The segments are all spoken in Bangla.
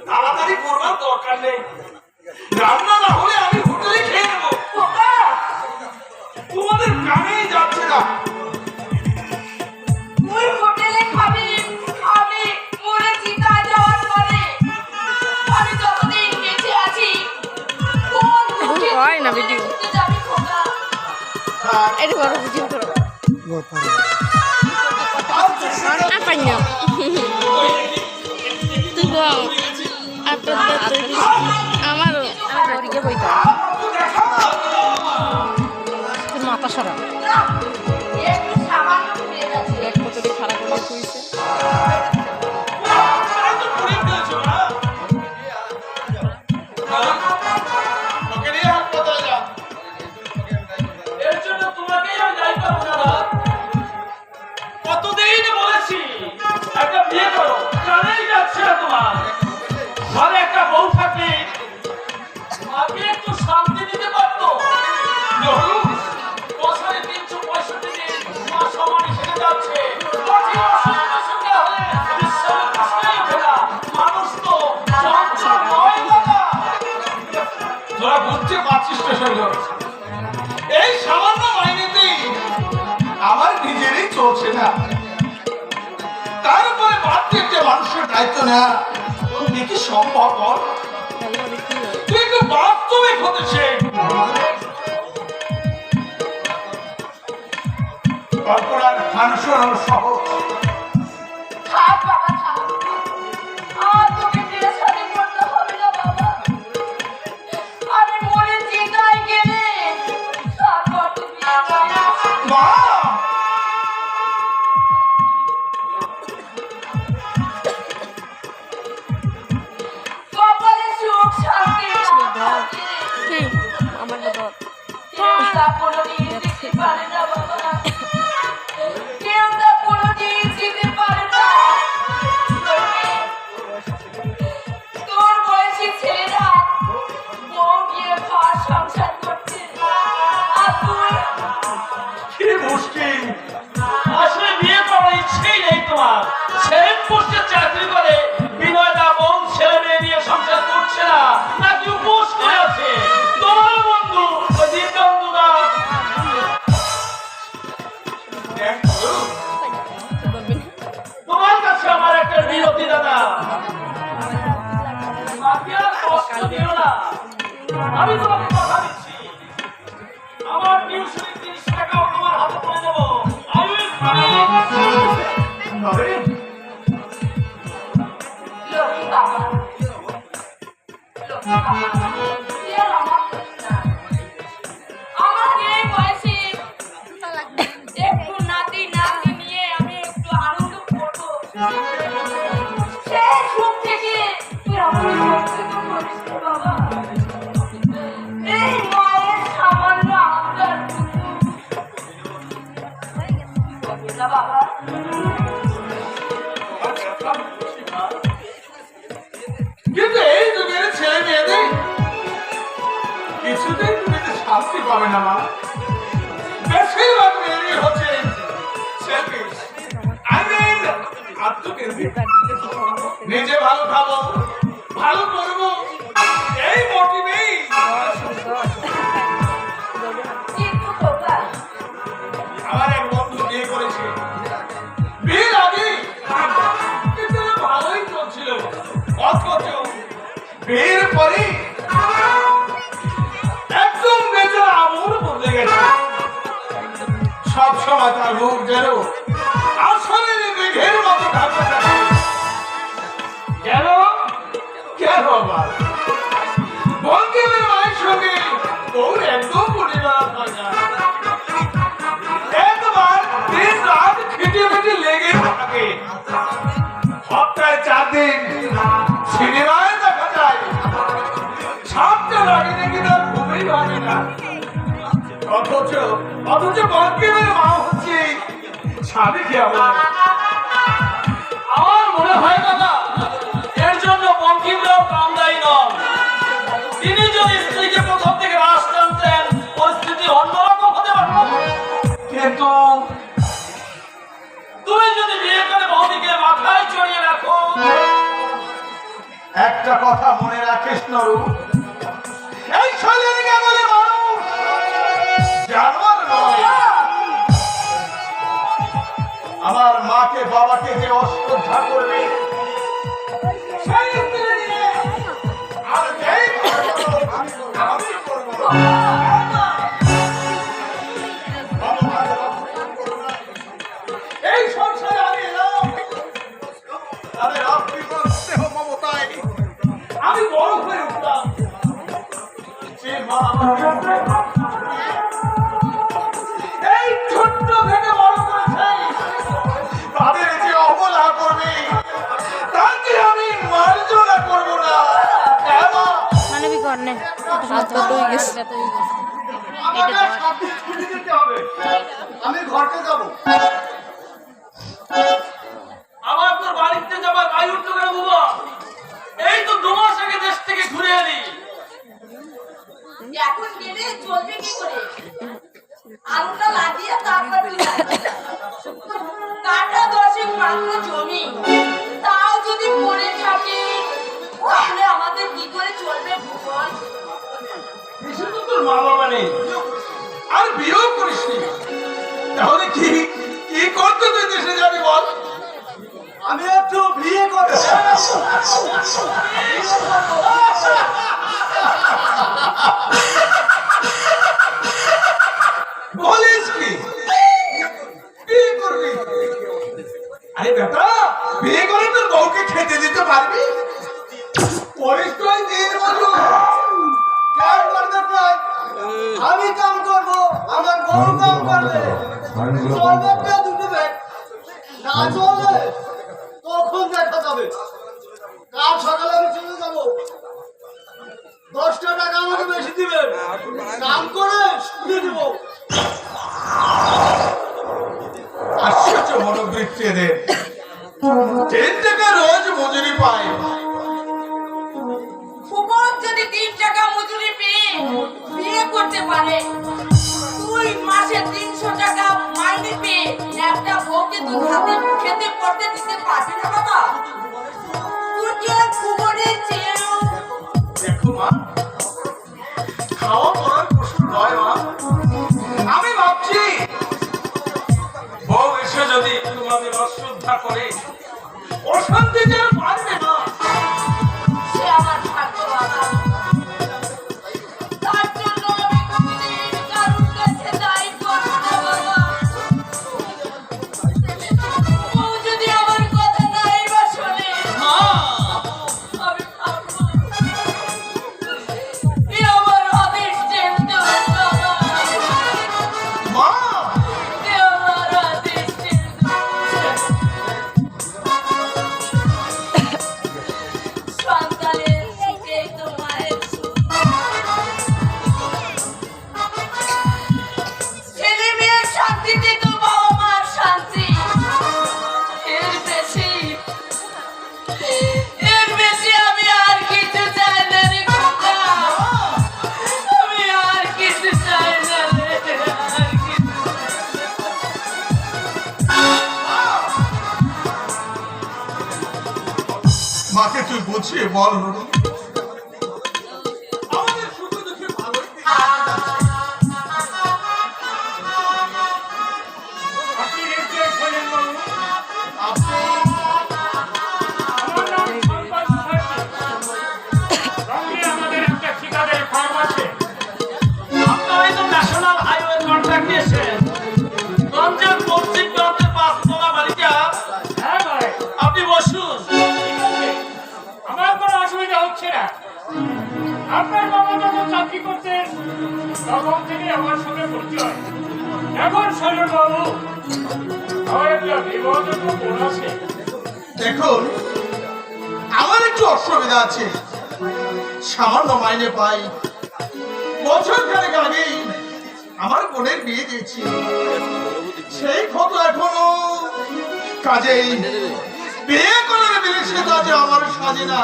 তাড়াতাড়ি করবার দরকার নেই, রান্না না হলে আমি হোটেলে খেয়ে নেবো। তোমাদের কানেই যাচ্ছে না। তুই হোটেলে খাবি, আমি মরে চিতা যাওয়ার পরে আমি যতদিন বেঁচে আছি কোন দুঃখে হয় না ভিডিও যাবি খোকা। এটা বড় ভিডিও করো apa nya tuh bang apa আমার দিকে বইটা মাথা সারা একটু সামান্য ঘুরে যাচ্ছে এক কতটি খারাপ করে কইছে এই সামান্য মাইনেতেই আমার নিজেরই চলছে না, তারপরে বাড়িতে মানুষের দায়িত্ব নেওয়া কি সম্ভব? তুই একটু বাস্তবিক হতে শেখ। কল্পনার মানুষের সহজ চাকরি করে বিনয় দা বোন ছেলে মেয়ে নিয়ে সংসার করছে না নাকি উপোস করে আছে? তোমার বন্ধু তোমার কাছে আমার একটা বিরতি দাদা, কষ্ট দিও না। আমি তোমাকে কথা দিচ্ছি, আমার টিউশনের 30 টাকাও তোমার হাতে তুলে দেবো। একটু নাতি নাতি নিয়ে আমি একটু আনন্দ করবো, সেই সুখ থেকে তুই আমাকে বঞ্চিত করিস না বাবা। এই মায়ের সামান্য আবদার বাবা, কিন্তু এই যুগের ছেলে মেয়েদের কিছুতেই তুমি শাস্তি পাবে না মা। বেশিরভাগ মেয়েরই হচ্ছে নিজে ভালো খাবো, ভালো করবো, এই মোটিভেই আমার এক বন্ধু বিয়ে করেছে। বিয়ের আগে ভালোই চলছিল, অথচ বিয়ের পরে একদম বেচারা আমল বদলে গেছে। সবসময় তার মুখ যেন আসলে মেঘের মতো ঢাকা থাকে। কেন কেন আবার বঙ্গের মায়ের সঙ্গে ওর একদম পরিবার হয় না। সিনেমায় দেখা যায় সাপটা লাগিয়ে কি তার ঘুমেই ভাঙে না, অথচ অথচ বঙ্কিমের মা হচ্ছে স্বামী কি আমার মনে হয় দাদা এর জন্য বঙ্কিমরাও কামদায়ী নন। তিনি যদি স্ত্রীকে প্রথম থেকে রাশ টানতেন পরিস্থিতি অন্যরকম হতে পারত। কিন্তু তুমি যদি বিয়ে করে বৌদিকে মাথায় চড়িয়ে রাখো, একটা কথা মনে রাখিস নরু, এই শরীরকে বলে মানুষ জানোয়ার নয়। আমার মাকে বাবাকে যে অশ্রদ্ধা করবে সেই স্ত্রী নিয়ে আর যেই করবো, আমি করবো না। এই সংসারে আমি এলাম, আমি রাত্রিকাল স্নেহ মমতায় আমি বড় হয়ে উঠলাম। যে মা আমাকে এই ছোট্ট থেকে বড় করেছে, তাদের যে অবহেলা করবে তাকে আমি মার্জনা করবো না। হ্যাঁ মা, মানবিক অন্যায় হয়ে গেছে। আমাকে সাথে ছুটি দিতে হবে, আমি ঘরকে যাবো। আমার তোর বাড়িতে যাবার গায়ে উঠতো কেন বাবা? এই তো 2 মাস আগে দেশ থেকে ঘুরে এলি। এখন গেলে চলবে কি করে? আলুটা লাগিয়ে তারপর তুই যাবি। কাটা 10 মাত্র জমি, তাও যদি পড়ে থাকে তাহলে আমাদের কি করে চলবে ভুবন? এসে তো তোর মা বাবা নেই, আর বিয়েও করিসনি, তাহলে কি কি করতে তুই দেশে যাবি বল? আমি একটু বিয়ে করবো। বলিস কি বিয়ে করবি? আরে বেটা, বিয়ে করে তোর বউকে খেতে দিতে পারবি? করিস তো এই দিন বলু কাজ করবে প্রায়, আমি কাম করব, আমার বউ কাম করবে, চলবে দুটো ব্যাগ না চলবে তখন দেখা যাবে। কাল সকালে আমি চলে যাব, 10টা টাকা আমাকে বেশি দিবেন, কাম করে শুনে দেব। আশ্চর্য মনোবৃত্তি এদের, 3 টাকা রোজ মজুরি পায়। ভুবন যদি 3 টাকা মজুরি পেয়ে বিয়ে করতে পারে, তুই মাসে 300 টাকা মাইনে পেয়ে একটা বউকে দুধ হাতে খেতে পড়তে দিতে পারবি না বাবা? তুই কি আর ভুবনের চেয়েও দেখো মা, খাওয়া পড়ার প্রশ্ন নয় মা, আমি ভাবছি বউ এসে যদি তোমাদের অশ্রদ্ধা করে অশান্তি যে আর পারবে না। সে আমার ভাগ্য বাবা। তার জন্য আমি কোনদিন কারোর কাছে দায়ী করবো না বাবা। বউ যদি আমার কথা নাই বা শোনে, আমি পারবো না। এ আমার অদৃষ্টের দোষ বাবা। মা এ আমার অদৃষ্টের দোষ। সন্তানের সুখেই তো মায়ের সুখ। ছেলে মেয়ের শান্তিতে তো বাবা মার শান্তি। এর বেশি আমি আর কিছু চাই না রে খোকা। আমি আর কিছু চাই না রে, আর কিছু মাকে তুই বুঝিয়ে বল নুরু, আমাদের শুধু দেখে ভালোই আপনি রেখে শোনেন বাবু, আপনি আমার নাম সম্পদ মুখার্জি। সঙ্গে আমাদের একটা ঠিকাদারি ফার্ম আছে। আপনারা তো ন্যাশনাল হাইওয়ে কন্ট্রাক্ট নিয়েছেন, গঞ্জের পশ্চিম প্রান্তের 5তলা বাড়িটা। হ্যাঁ ভাই, আপনি বসুন। ঠিক আছে, আমার কোনো অসুবিধা হচ্ছে না। আপনার বাবা যখন চাকরি করতেন তখন থেকে আমার সঙ্গে পরিচয়। এখন শোনেন বাবু, আমার একটা বিবাহযোগ্য বোন আছে। দেখুন, আমার একটু অসুবিধা আছে, সামান্য মাইনে পাই। বছর খানেক আগেই আমার বোনের বিয়ে দিয়েছি, সেই ক্ষত এখনো, কাজেই বিয়ে করার বিলেসিতা যে আমার সাজে না।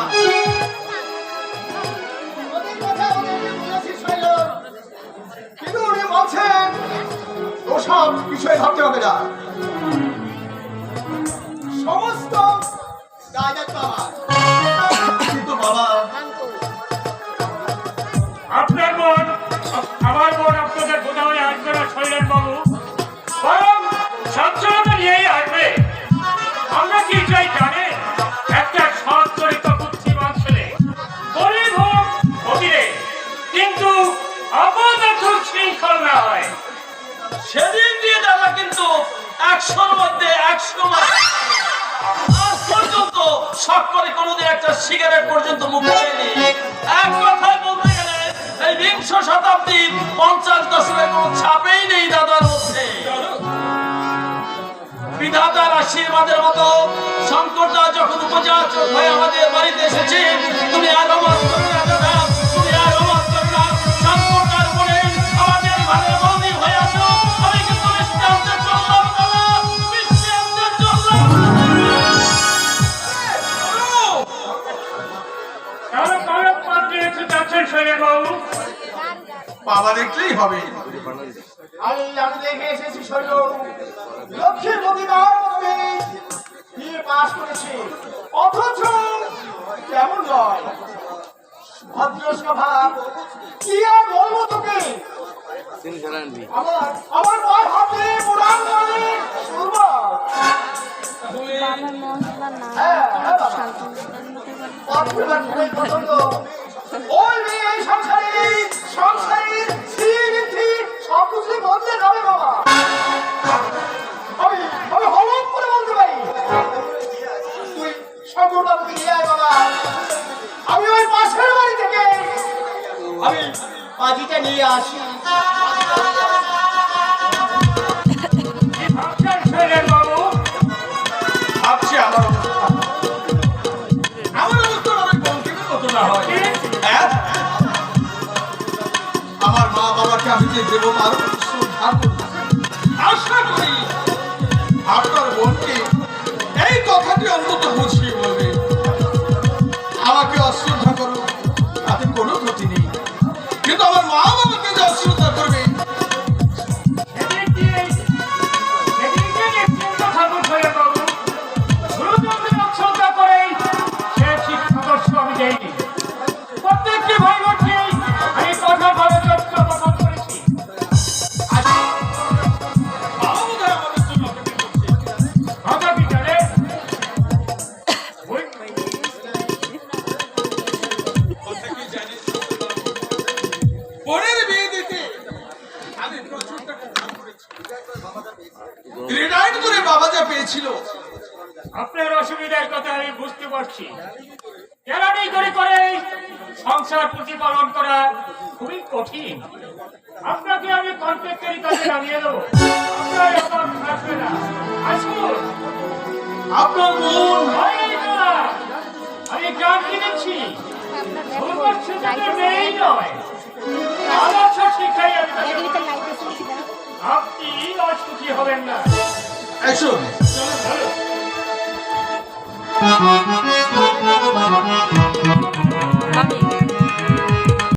কিন্তু উনি বলছেন ওসব বিষয়ে ভাবতে হবে না, সমস্ত দায়িত্ব আমার। কিন্তু বাবা, আপনার বোন, আমার বোন আপনাদের বোঝাই আসবে না শৈলেন বাবু, বরং সচ্ছলতা নিয়েই আসবে। আমরা কি চাই জানেন? একটা সৎ চরিত্র বুদ্ধিমান ছেলে, গরিব হোক ফকিরে, কিন্তু অপদার্থ শৃঙ্খল না হয়। সেদিন দিয়ে দাদা কিন্তু 100-র মধ্যে 100 মাস আজ পর্যন্ত শখ করে কোনোদিন একটা সিগারেট পর্যন্ত মুখে দেয়নি। এক কথায় বলতে গেলে এই বিংশ শতাব্দীর 50 দশকের কোনো ছাপেই নেই দাদার মধ্যে। বিধাতার আশীর্বাদের মতো সংকটটা যখন উপজাত হয়ে আমাদের বাড়িতে এসেছে, তুমি আর অবাক করো না দাদা, তুমি আর অবাক করো না। সংকটটার উপরে আমাদের ঘরের বন্দী হয়ে আসো। আমি কিন্তু মিষ্টি আনতে চললাম দাদা, মিষ্টি আনতে চললাম। তাহলে কবে পাঠিয়ে যাচ্ছেন শৈলেন বাবু? বাবা দেখলেই হবে। আমি দেখে এসেছি শৈল, লক্ষ্মীর প্রতিবার মধ্যে বিয়ে পাশ করেছি, অথচ কেমন নয় ভদ্র স্বভাব। কি আর বলবো তোকে, আমার পায়ে হাতে মোড়ান মানে দুর্বল। বাবার মশলা না হ্যাঁ, হ্যাঁ বাবা। শান্তনুর পরিবার খুবই পছন্দ। ওই মেয়ে এই সংসারের শ্রীবৃদ্ধি সব কিছু বদলে যাবে বাবা। আমি হলফ করে বলতে পারি, তুই শঙ্কর বাবুকে নিয়ে আয় বাবা। আমি ওই পাশের বাড়ি থেকে আমি পাজিটা নিয়ে আসি। কি ভাবছেন শৈলেন বাবু? ভাবছি আমার অবস্থা অনেক বঙ্কিমের মতো না হয়। হ্যাঁ? আমার মা বাবাকে আমি যে দেব তার শ্রদ্ধা করব। আশা করি আপনার বোনকে এই কথাটি অন্তত বুঝিয়ে বলবে, আমাকে অশ্রদ্ধা করো তাতে কোনো ক্ষতি নেই, কিন্তু আমার মা বাবাকে যে অশ্রদ্ধা করবে সেদিকে নিশ্চিন্ত থাকুন শৈলেন বাবু। গুরুজনদের অশ্রদ্ধা করেই সে শিক্ষাদর্শ আমি দেইনি। প্রত্যেকটি ভাই বোনকে আমি কথা ভাবে যত্ন প্রদান করেছি। বাবা বোধহয় আমাদের জন্য অপেক্ষা করছে। কথা কি জানে? ওই কথা কি জানিস? বোনের বিয়ে দিতে আমি প্রচুর টাকা ধার করেছি। রিটায়ার্ড করে বাবা যা পেয়েছিল, আপনার অসুবিধার কথা আমি বুঝতে পারছি। কেরানি করে সংসার প্রতিপালন করা খুবই কঠিন। আপনাকে আমি কন্ট্রাক্টরি কাজে নামিয়ে দেবো, আপনার অভাব থাকবে না। আসুন। আপনার বোন এই না, আমি গ্রাম কিনেছি, মেয়েই নয়, আদর্শ শিক্ষাই আমি তাকে। আপনি অসুখী হবেন না। এসো। চলুন, চলুন।